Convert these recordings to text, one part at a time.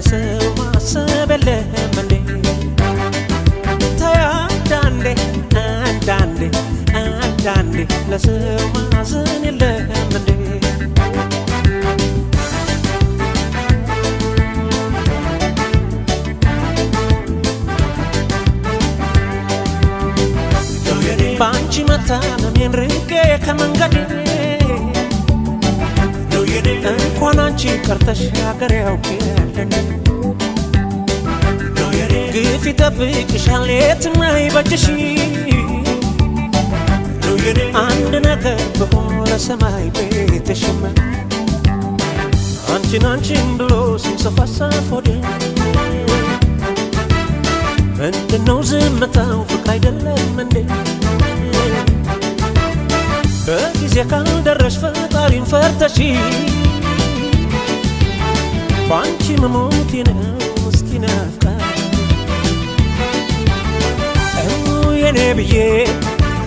ለሰው ማሰብ የለህም እንዴ? ተይ አንዳንዴ ለሰው ማዘን የለህም እንዴ? ባንቺ መታመሜን ርቄ ከመንገዴ እንኳን አንቺ ቀርተሽ ሀገር ያውቅልኝ ግፍ ይጠብቅሻል የትም አይበጅሽ አንድ ነገር ብሆን ለሰማይ ቤትሽም አንቺን ብሎ ሲንሰፋሰፍ ሆዴ ምንድነው ዝምታው ፍቅር አይደለም እንዴ? በጊዜ ካልደረሽ ፈጣሪን ፈርተሽ ባንቺ መሞቴ ነው ምስኪን አፍቃሪ የኔ ብዬ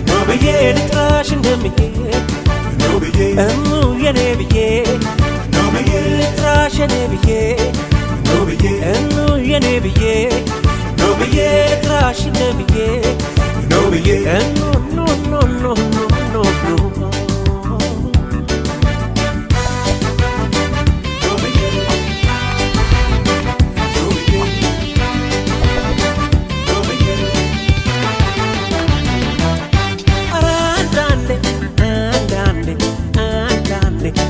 ነው ብዬ ልጥራሽ እንደምሄድ የኔ ብዬ ነው ብዬ ልጥራሽ የኔ ብዬ ነው ብዬ የኔ ብዬ ነው ብዬ ልጥራሽ እንደምሄድ ነው ብዬ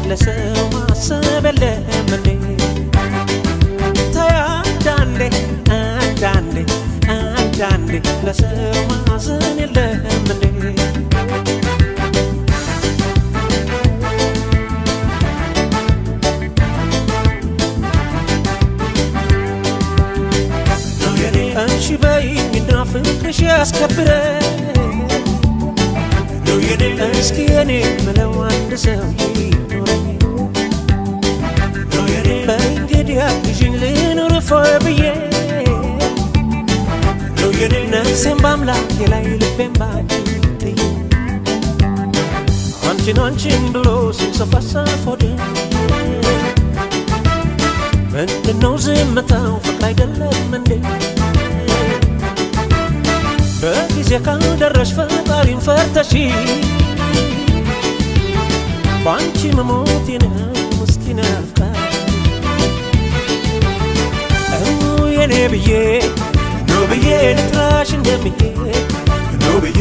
ለሰው ማሰብ የለህም እንዴ? ተይ አንዳንዴ ለሰው ማዘን የለህም እንዴ? እሺ በይኝና ፍቅርሽ ያስከብረኝ እስኪ የኔ ምለው አንድ ሰው በእንግዲህ አግዥኝ ልኑር ፎይ ብዬ ነፍሴን በአምላኬ ላይ ልቤን ባንቺ ጥዬ አንቺን ብሎ ሲንሰፋሰፍ ሆዴ ምንድነው ዝምታው ፍቅር አይደለም እንዴ? በጊዜ ካልደረሽ ፈጣሪን ፈርተሽ ባንቺ መሞቴ ነው ምስኪን አፍቃሪ የኔ ብዬ ነው ብዬ ልጥራሽ እንደምሄድ ነው ብዬ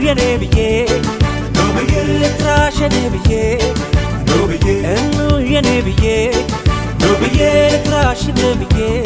የኔ ብዬ ነው ብዬ ልጥራሽ የኔ ብዬ ነው ብዬ የኔ ብዬ ነው ብዬ ልጥራሽ እንደምሄድ